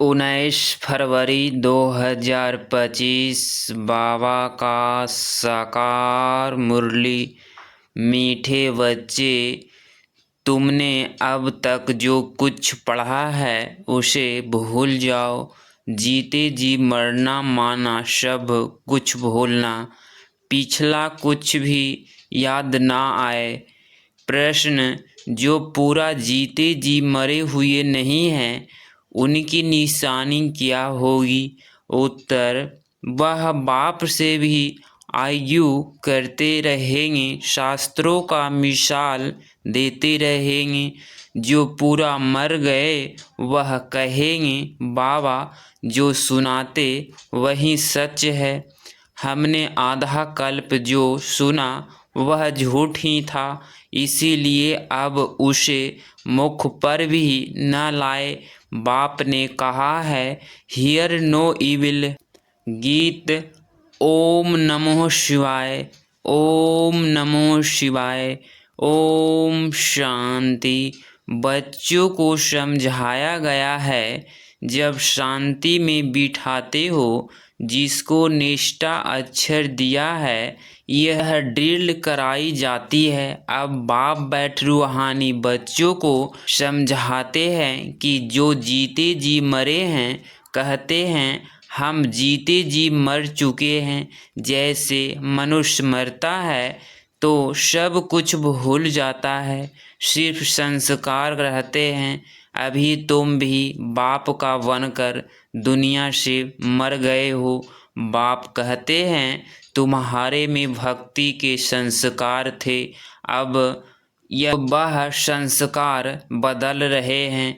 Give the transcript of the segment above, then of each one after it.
19 फरवरी 2025 बाबा का साकार मुरली। मीठे बच्चे, तुमने अब तक जो कुछ पढ़ा है उसे भूल जाओ। जीते जी मरना माना सब कुछ भूलना। पिछला कुछ भी याद ना आए। प्रश्न, जो पूरा जीते जी मरे हुए नहीं हैं उनकी निशानी क्या होगी? उत्तर, वह बाप से भी आर्ग्यू करते रहेंगे, शास्त्रों का मिसाल देते रहेंगे। जो पूरा मर गए वह कहेंगे बाबा जो सुनाते वही सच है। हमने आधा कल्प जो सुना वह झूठ ही था, इसीलिए अब उसे मुख पर भी न लाए। बाप ने कहा है, हियर नो इविल। गीत। ओम नमो शिवाय, ओम नमो शिवाय, ओम शांति। बच्चों को समझाया गया है, जब शांति में बिठाते हो जिसको निष्ठा अक्षर दिया है, यह ड्रिल कराई जाती है। अब बाप बैठ रूहानी बच्चों को समझाते हैं कि जो जीते जी मरे हैं कहते हैं हम जीते जी मर चुके हैं। जैसे मनुष्य मरता है तो सब कुछ भूल जाता है, सिर्फ संस्कार रहते हैं। अभी तुम भी बाप का बनकर दुनिया से मर गए हो। बाप कहते हैं तुम्हारे में भक्ति के संस्कार थे, अब वह संस्कार बदल रहे हैं।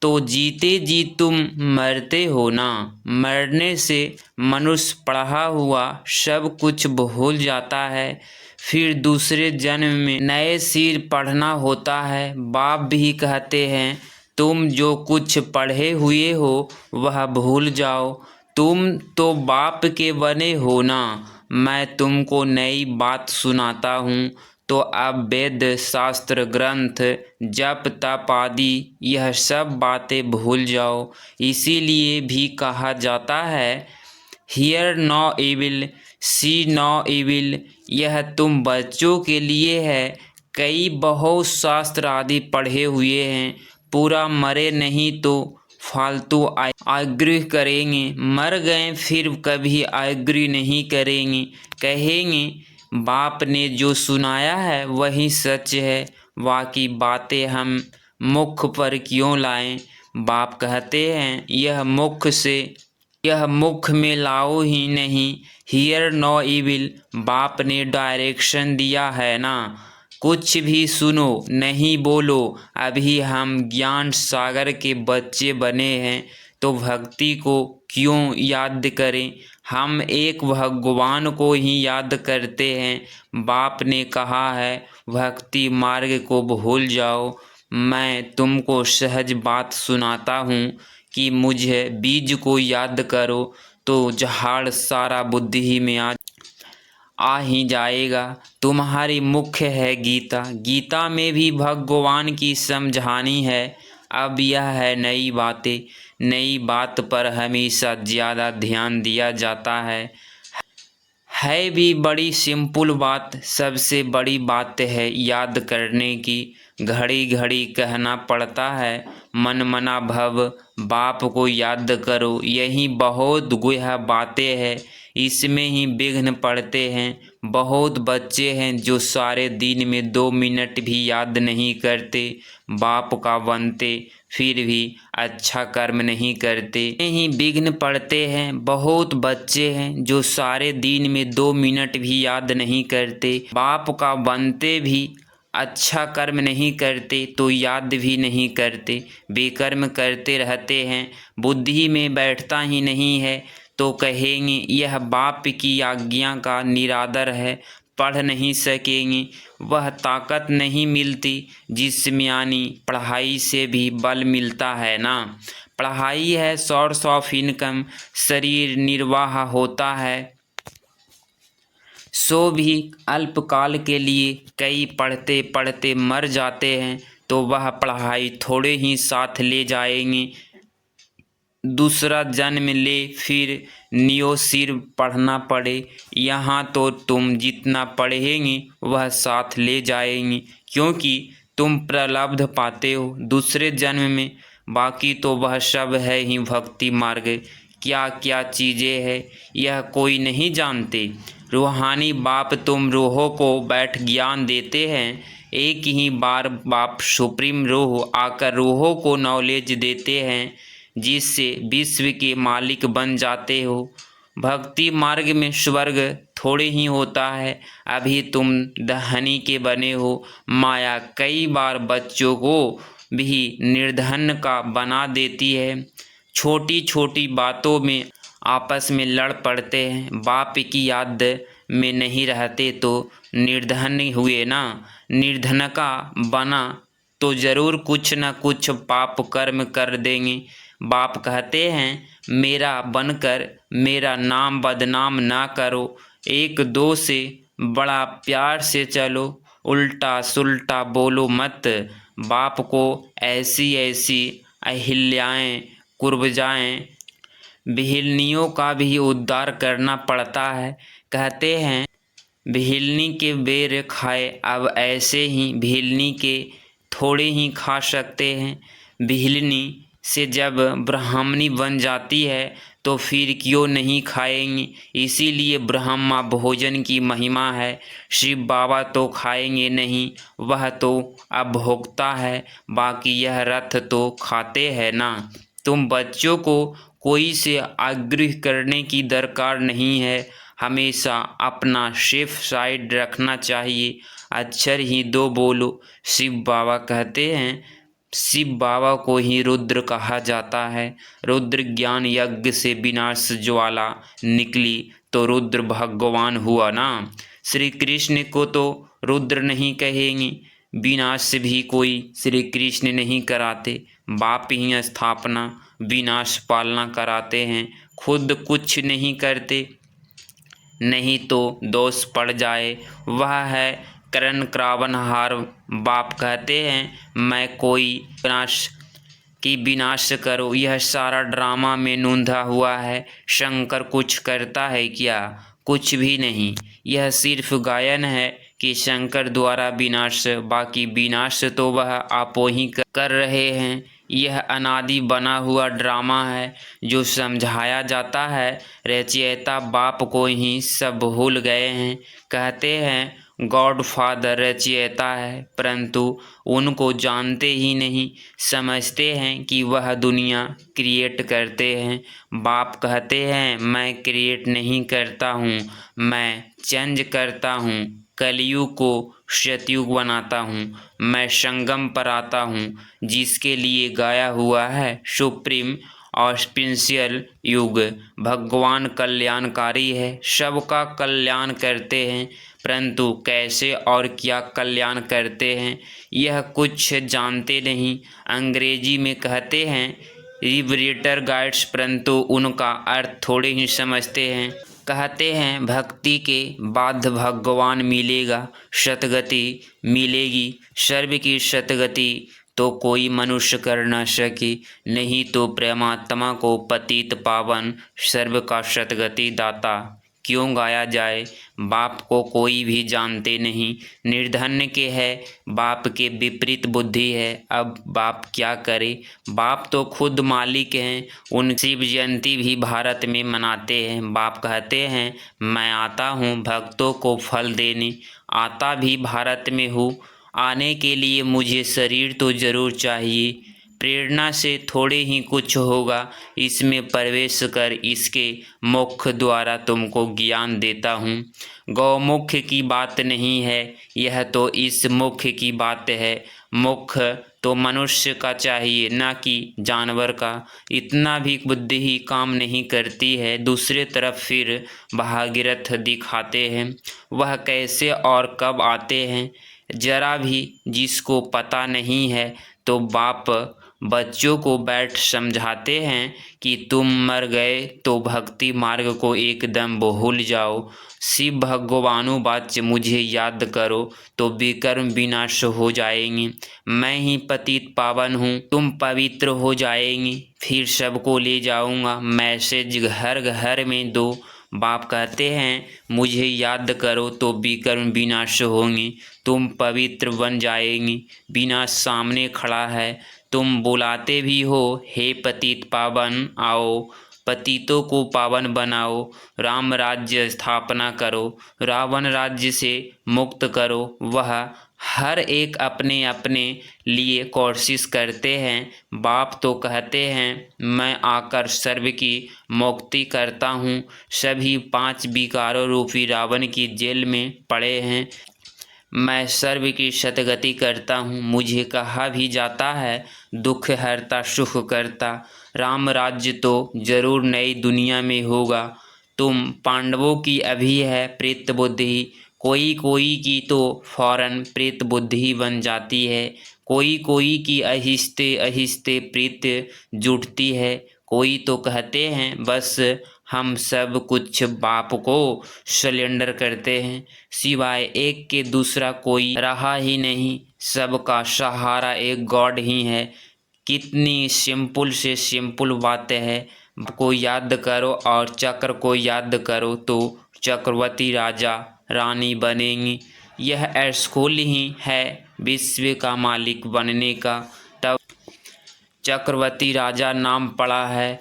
तो जीते जी तुम मरते हो ना। मरने से मनुष्य पढ़ा हुआ सब कुछ भूल जाता है, फिर दूसरे जन्म में नए सिर पढ़ना होता है। बाप भी कहते हैं तुम जो कुछ पढ़े हुए हो वह भूल जाओ। तुम तो बाप के बने हो ना। मैं तुमको नई बात सुनाता हूँ। तो अब वेद शास्त्र ग्रंथ जप तप आदि यह सब बातें भूल जाओ। इसीलिए भी कहा जाता है, hear no evil, see no evil. यह तुम बच्चों के लिए है। कई बहुत शास्त्र आदि पढ़े हुए हैं, पूरा मरे नहीं तो फालतू आग्रह करेंगे। मर गए फिर कभी आग्रह नहीं करेंगे, कहेंगे बाप ने जो सुनाया है वही सच है, बाकी बातें हम मुख पर क्यों लाएं। बाप कहते हैं यह मुख में लाओ ही नहीं। Hear no evil. बाप ने डायरेक्शन दिया है ना, कुछ भी सुनो नहीं बोलो। अभी हम ज्ञान सागर के बच्चे बने हैं तो भक्ति को क्यों याद करें। हम एक भगवान को ही याद करते हैं। बाप ने कहा है भक्ति मार्ग को भूल जाओ। मैं तुमको सहज बात सुनाता हूँ कि मुझे बीज को याद करो तो झाड़ सारा बुद्धि में आ ही जाएगा। तुम्हारी मुख्य है गीता, गीता में भी भगवान की समझानी है। अब यह है नई बातें, नई बात पर हमेशा ज़्यादा ध्यान दिया जाता है भी बड़ी सिंपल बात। सबसे बड़ी बात है याद करने की। घड़ी घड़ी कहना पड़ता है मन मना भव, बाप को याद करो। यही बहुत गुह्य बातें हैं, इसमें ही विघ्न पड़ते हैं। बहुत बच्चे हैं जो सारे दिन में 2 मिनट भी याद नहीं करते, बाप का बनते फिर भी अच्छा कर्म नहीं करते। ही विघ्न पड़ते हैं। बहुत बच्चे हैं जो सारे दिन में 2 मिनट भी याद नहीं करते, बाप का बनते भी अच्छा कर्म नहीं करते तो याद भी नहीं करते, बेकर्म करते रहते हैं। बुद्धि में बैठता ही नहीं है तो कहेंगे यह बाप की आज्ञा का निरादर है, पढ़ नहीं सकेंगे। वह ताकत नहीं मिलती जिसमें यानी पढ़ाई से भी बल मिलता है ना। पढ़ाई है सोर्स ऑफ इनकम, शरीर निर्वाह होता है सो भी अल्पकाल के लिए। कई पढ़ते पढ़ते मर जाते हैं तो वह पढ़ाई थोड़े ही साथ ले जाएंगे। दूसरा जन्म ले फिर नियो सिर पढ़ना पड़े। यहाँ तो तुम जितना पढ़ेंगी वह साथ ले जाएंगी, क्योंकि तुम प्रलब्ध पाते हो दूसरे जन्म में। बाकी तो वह सब है ही भक्ति मार्ग। क्या क्या चीज़ें हैं यह कोई नहीं जानते। रूहानी बाप तुम रूहों को बैठ ज्ञान देते हैं। एक ही बार बाप सुप्रीम रूह आकर रूहों को नॉलेज देते हैं, जिससे विश्व के मालिक बन जाते हो। भक्ति मार्ग में स्वर्ग थोड़े ही होता है। अभी तुम धनी के बने हो। माया कई बार बच्चों को भी निर्धन का बना देती है। छोटी छोटी बातों में आपस में लड़ पड़ते हैं। बाप की याद में नहीं रहते तो निर्धन हुए ना। निर्धन का बना तो ज़रूर कुछ न कुछ पाप कर्म कर देंगे। बाप कहते हैं मेरा बनकर मेरा नाम बदनाम ना करो। एक दो से बड़ा प्यार से चलो, उल्टा सुल्टा बोलो मत। बाप को ऐसी ऐसी अहिल्याएँ कुर्बजाएँ बिहिलनियों का भी उद्धार करना पड़ता है। कहते हैं भिलनी के बेर खाए, अब ऐसे ही भिलनी के थोड़े ही खा सकते हैं। भिलनी से जब ब्राह्मणी बन जाती है तो फिर क्यों नहीं खाएंगी। इसीलिए ब्रह्मा भोजन की महिमा है। शिव बाबा तो खाएंगे नहीं, वह तो अभोक्ता है। बाकी यह रथ तो खाते हैं ना। तुम बच्चों को कोई से आग्रह करने की दरकार नहीं है। हमेशा अपना सेफ साइड रखना चाहिए। अक्षर ही दो बोलो। शिव बाबा कहते हैं शिव बाबा को ही रुद्र कहा जाता है। रुद्र ज्ञान यज्ञ से विनाश ज्वाला निकली तो रुद्र भगवान हुआ ना। श्री कृष्ण को तो रुद्र नहीं कहेंगे। विनाश भी कोई श्री कृष्ण नहीं कराते। बाप ही स्थापना विनाश पालना कराते हैं, खुद कुछ नहीं करते। नहीं तो दोष पड़ जाए। वह है करण क्रावनहार। बाप कहते हैं मैं कोई विनाश करो। यह सारा ड्रामा में नूंधा हुआ है। शंकर कुछ करता है क्या? कुछ भी नहीं। यह सिर्फ गायन है कि शंकर द्वारा विनाश, बाकी विनाश तो वह आपो ही कर रहे हैं। यह अनादि बना हुआ ड्रामा है जो समझाया जाता है। रचयिता बाप को ही सब भूल गए हैं। कहते हैं गॉड फादर रचयिता है, परंतु उनको जानते ही नहीं। समझते हैं कि वह दुनिया क्रिएट करते हैं। बाप कहते हैं मैं क्रिएट नहीं करता हूँ, मैं चेंज करता हूँ। कलयुग को सतयुग बनाता हूँ। मैं संगम पर आता हूँ, जिसके लिए गाया हुआ है सुप्रीम ऑस्पिशियल युग। भगवान कल्याणकारी है, सबका कल्याण करते हैं, परंतु कैसे और क्या कल्याण करते हैं यह कुछ जानते नहीं। अंग्रेजी में कहते हैं लिबरेटर गाइड्स, परंतु उनका अर्थ थोड़े ही समझते हैं। कहते हैं भक्ति के बाद भगवान मिलेगा, सतगति मिलेगी। सर्व की सतगति तो कोई मनुष्य कर न सके, नहीं तो परमात्मा को पतित पावन सर्व का सतगति दाता क्यों गाया जाए। बाप को कोई भी जानते नहीं। निर्धन के है, बाप के विपरीत बुद्धि है। अब बाप क्या करे। बाप तो खुद मालिक हैं। उन शिव जयंती भी भारत में मनाते हैं। बाप कहते हैं मैं आता हूँ भक्तों को फल देने। आता भी भारत में हूँ। आने के लिए मुझे शरीर तो जरूर चाहिए। प्रेरणा से थोड़े ही कुछ होगा। इसमें प्रवेश कर इसके मुख द्वारा तुमको ज्ञान देता हूँ। गौमुख की बात नहीं है, यह तो इस मुख की बात है। मुख तो मनुष्य का चाहिए, ना कि जानवर का। इतना भी बुद्धि ही काम नहीं करती है। दूसरे तरफ फिर भागीरथ दिखाते हैं। वह कैसे और कब आते हैं जरा भी जिसको पता नहीं है, तो बाप बच्चों को बैठ समझाते हैं कि तुम मर गए तो भक्ति मार्ग को एकदम भूल जाओ। शिव भगवानुवाच मुझे याद करो तो विकर्म विनाश हो जाएंगे। मैं ही पतित पावन हूँ, तुम पवित्र हो जाएंगी। फिर सबको ले जाऊंगा, मैसेज घर घर में दो। बाप कहते हैं मुझे याद करो तो विकर्म विनाश होंगे, तुम पवित्र बन जाएंगी। विनाश सामने खड़ा है, तुम बुलाते भी हो हे पतित पावन आओ। पतितों को पावन बनाओ, राम राज्य स्थापना करो, रावण राज्य से मुक्त करो। वह हर एक अपने अपने लिए कोशिश करते हैं। बाप तो कहते हैं मैं आकर सर्व की मुक्ति करता हूँ। सभी 5 विकारों रूपी रावण की जेल में पड़े हैं, मैं सर्व की सतगति करता हूँ। मुझे कहा भी जाता है दुख हरता सुख करता। राम राज्य तो जरूर नई दुनिया में होगा। तुम पांडवों की अभी है प्रेत बुद्धि, कोई कोई की तो फौरन प्रेत बुद्धि बन जाती है। कोई कोई की आहिस्ते आहिस्ते प्रेत जुटती है। कोई तो कहते हैं बस हम सब कुछ बाप को सरेंडर करते हैं, सिवाय एक के दूसरा कोई रहा ही नहीं। सबका सहारा एक गॉड ही है। कितनी सिंपल से सिंपल बातें हैं। को याद करो और चक्र को याद करो तो चक्रवर्ती राजा रानी बनेंगी। यह स्कूल ही है विश्व का मालिक बनने का। तब चक्रवर्ती राजा नाम पड़ा है,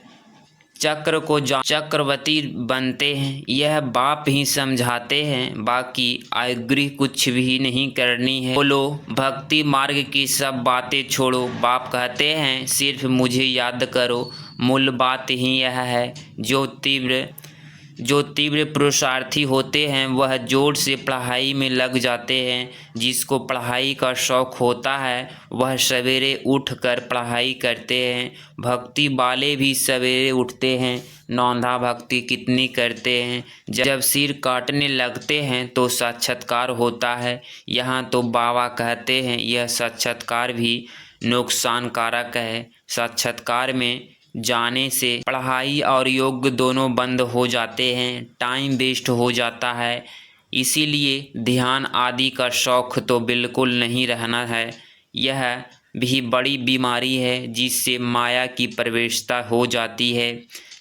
चक्र को चक्रवर्ती बनते हैं। यह बाप ही समझाते हैं, बाकी आज्ञा कुछ भी नहीं करनी है। बोलो भक्ति मार्ग की सब बातें छोड़ो। बाप कहते हैं सिर्फ मुझे याद करो। मूल बात ही यह है, जो तीव्र पुरुषार्थी होते हैं वह जोर से पढ़ाई में लग जाते हैं। जिसको पढ़ाई का शौक़ होता है वह सवेरे उठकर पढ़ाई करते हैं। भक्ति वाले भी सवेरे उठते हैं, नौंधा भक्ति कितनी करते हैं। जब सिर काटने लगते हैं तो साक्षात्कार होता है। यहाँ तो बाबा कहते हैं यह साक्षात्कार भी नुकसानकारक है। साक्षात्कार में जाने से पढ़ाई और योग दोनों बंद हो जाते हैं, टाइम वेस्ट हो जाता है। इसीलिए ध्यान आदि का शौक़ तो बिल्कुल नहीं रहना है। यह भी बड़ी बीमारी है जिससे माया की प्रवेशता हो जाती है।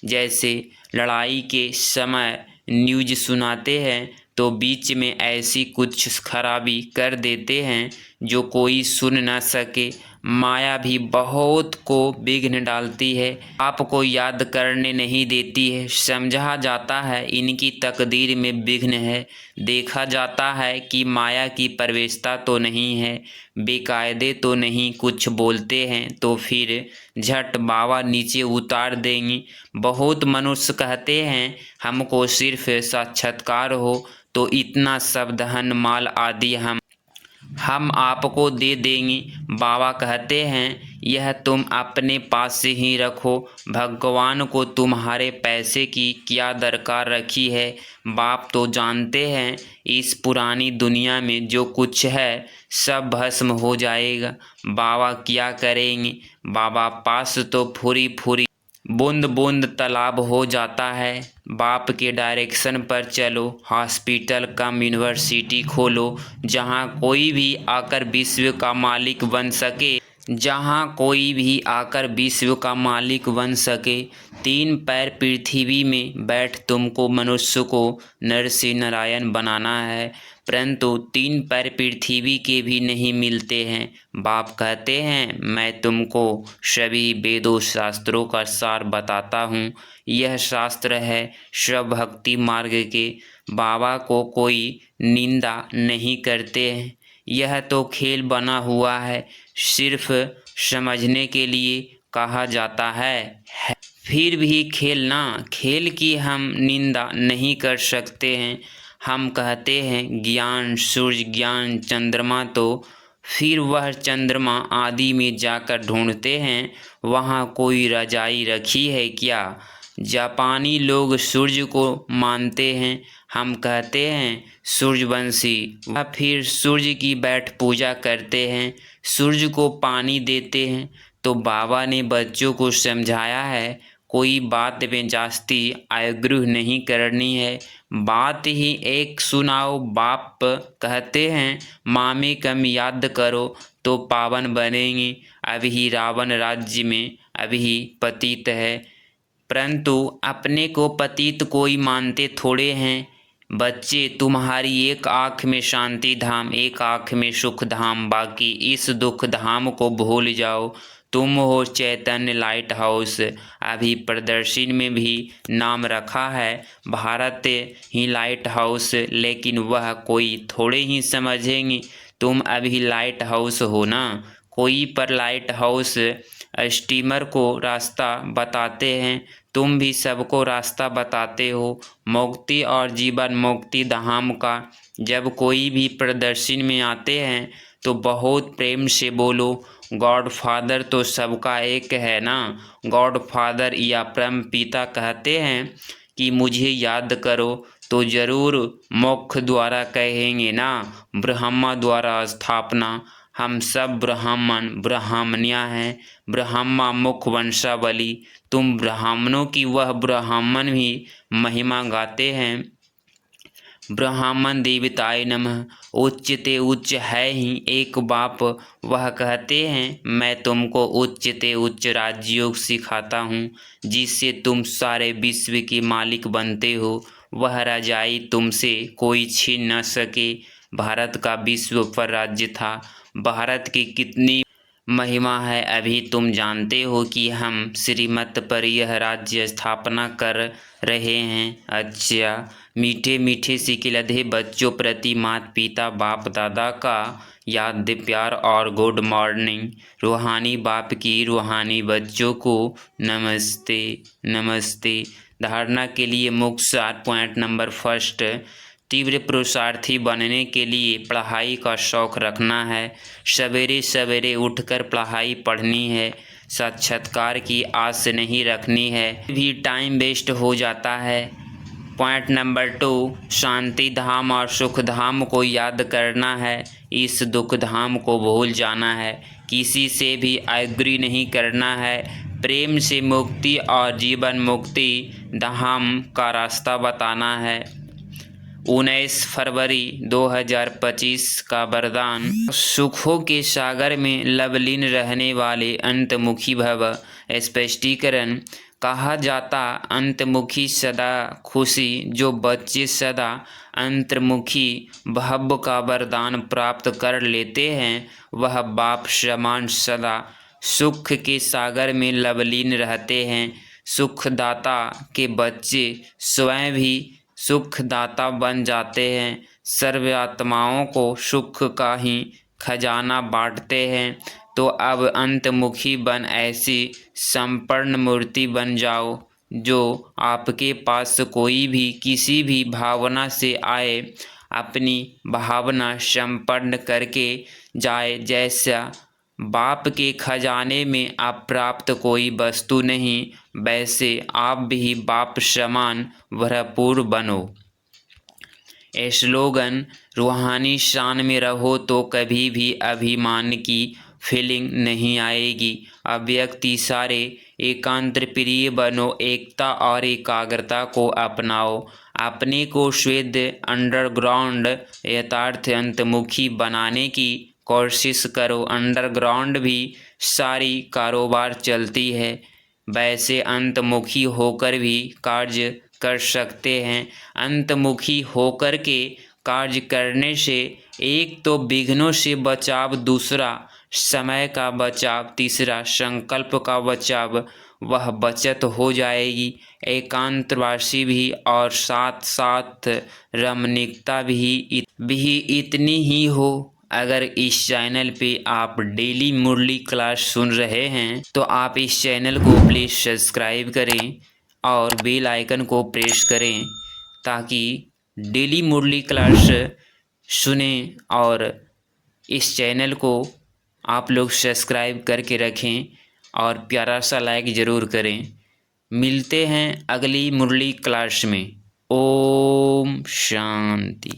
जैसे लड़ाई के समय न्यूज़ सुनाते हैं तो बीच में ऐसी कुछ खराबी कर देते हैं जो कोई सुन न सके। माया भी बहुत को विघ्न डालती है, आपको याद करने नहीं देती है। समझा जाता है इनकी तकदीर में विघ्न है। देखा जाता है कि माया की प्रवेशता तो नहीं है, बेकायदे तो नहीं कुछ बोलते हैं तो फिर झट बाबा नीचे उतार देंगी। बहुत मनुष्य कहते हैं हमको सिर्फ साक्षात्कार हो तो इतना सब धन माल आदि हम आपको दे देंगे। बाबा कहते हैं यह तुम अपने पास ही रखो, भगवान को तुम्हारे पैसे की क्या दरकार रखी है। बाप तो जानते हैं इस पुरानी दुनिया में जो कुछ है सब भस्म हो जाएगा। बाबा क्या करेंगे, बाबा पास तो फुरी फुरी बूंद बूंद तालाब हो जाता है। बाप के डायरेक्शन पर चलो, हॉस्पिटल कम यूनिवर्सिटी खोलो, जहाँ कोई भी आकर विश्व का मालिक बन सके, जहाँ कोई भी आकर विश्व का मालिक बन सके। 3 पैर पृथ्वी में बैठ तुमको मनुष्य को नर से नारायण बनाना है, परंतु 3 पैर पृथ्वी के भी नहीं मिलते हैं। बाप कहते हैं मैं तुमको सभी वेदों शास्त्रों का सार बताता हूँ। यह शास्त्र है स्वभक्ति मार्ग के। बाबा को कोई निंदा नहीं करते हैं, यह तो खेल बना हुआ है, सिर्फ समझने के लिए कहा जाता है। फिर भी खेल की हम निंदा नहीं कर सकते हैं। हम कहते हैं ज्ञान सूर्य ज्ञान चंद्रमा, तो फिर वह चंद्रमा आदि में जाकर ढूंढते हैं वहाँ कोई रजाई रखी है क्या। जापानी लोग सूर्य को मानते हैं, हम कहते हैं सूर्यवंशी। वह फिर सूर्य की बैठ पूजा करते हैं, सूर्य को पानी देते हैं तो बाबा ने बच्चों को समझाया है, कोई बात में जास्ती आग्रह नहीं करनी है, बात ही एक सुनाओ। बाप कहते हैं मामे कम याद करो तो पावन बनेंगे। अभी रावण राज्य में अभी पतित है, परंतु अपने को पतित कोई मानते थोड़े हैं। बच्चे, तुम्हारी एक आँख में शांति धाम, एक आँख में सुख धाम, बाकी इस दुख धाम को भूल जाओ। तुम हो चैतन्य लाइट हाउस। अभी प्रदर्शनी में भी नाम रखा है भारत ही लाइट हाउस, लेकिन वह कोई थोड़े ही समझेंगे। तुम अभी लाइट हाउस हो ना, कोई पर लाइट हाउस स्टीमर को रास्ता बताते हैं, तुम भी सबको रास्ता बताते हो मुक्ति और जीवन मुक्ति धाम का। जब कोई भी प्रदर्शनी में आते हैं तो बहुत प्रेम से बोलो, गॉड फादर तो सबका एक है ना। गॉड फादर या परम पिता कहते हैं कि मुझे याद करो तो जरूर मुख द्वारा कहेंगे ना, ब्रह्मा द्वारा स्थापना। हम सब ब्राह्मण ब्राह्मणियाँ हैं, ब्रह्मा मुख वंशावली। तुम ब्राह्मणों की वह ब्राह्मण भी महिमा गाते हैं। ब्राह्मण देवताय नमः, उच्चते उच्च है ही एक बाप। वह कहते हैं मैं तुमको उच्चते उच्च राजयोग सिखाता हूँ, जिससे तुम सारे विश्व के मालिक बनते हो। वह रजाई तुमसे कोई छीन न सके। भारत का विश्व पर राज्य था। भारत की कितनी महिमा है अभी तुम जानते हो कि हम श्रीमत पर यह राज्य स्थापना कर रहे हैं। अच्छा, मीठे मीठे सिकिलधे बच्चों प्रति माता पिता बाप दादा का याद प्यार और गुड मॉर्निंग। रूहानी बाप की रूहानी बच्चों को नमस्ते नमस्ते। धारणा के लिए मुख्य 7 पॉइंट। नंबर फर्स्ट, तीव्र पुरुषार्थी बनने के लिए पढ़ाई का शौक़ रखना है। सवेरे सवेरे उठकर पढ़ाई पढ़नी है। साक्षात्कार की आस नहीं रखनी है, भी टाइम वेस्ट हो जाता है। पॉइंट नंबर 2, शांति धाम और सुख धाम को याद करना है। इस दुख धाम को भूल जाना है। किसी से भी एग्री नहीं करना है। प्रेम से मुक्ति और जीवन मुक्ति धाम का रास्ता बताना है। 19 फरवरी 2025 का वरदान, सुखों के सागर में लवलीन रहने वाले अंतमुखी भव। स्पष्टीकरण, कहा जाता अंतमुखी सदा खुशी। जो बच्चे सदा अंतर्मुखी भव का वरदान प्राप्त कर लेते हैं, वह बाप समान सदा सुख के सागर में लवलीन रहते हैं। सुखदाता के बच्चे स्वयं भी सुखदाता बन जाते हैं। सर्व आत्माओं को सुख का ही खजाना बांटते हैं। तो अब अंतमुखी बन ऐसी संपूर्ण मूर्ति बन जाओ, जो आपके पास कोई भी किसी भी भावना से आए, अपनी भावना संपन्न करके जाए। जैसा बाप के खजाने में अप्राप्त कोई वस्तु नहीं, वैसे आप भी बाप समान भरपूर बनो। स्लोगन, रूहानी शान में रहो तो कभी भी अभिमान की फीलिंग नहीं आएगी। अव्यक्ति सारे एकांत प्रिय बनो। एकता और एकाग्रता को अपनाओ। अपने को श्वेत अंडरग्राउंड यथार्थ अंतमुखी बनाने की कोशिश करो। अंडरग्राउंड भी सारी कारोबार चलती है, वैसे अंतमुखी होकर भी कार्य कर सकते हैं। अंतमुखी होकर के कार्य करने से एक तो विघ्नों से बचाव, दूसरा समय का बचाव, तीसरा संकल्प का बचाव, वह बचत हो जाएगी। एकांतवासी भी और साथ साथ रमणीकता भी इतनी ही हो। अगर इस चैनल पे आप डेली मुरली क्लास सुन रहे हैं तो आप इस चैनल को प्लीज़ सब्सक्राइब करें और बेल आइकन को प्रेस करें, ताकि डेली मुरली क्लास सुने। और इस चैनल को आप लोग सब्सक्राइब करके रखें और प्यारा सा लाइक ज़रूर करें। मिलते हैं अगली मुरली क्लास में। ओम शांति।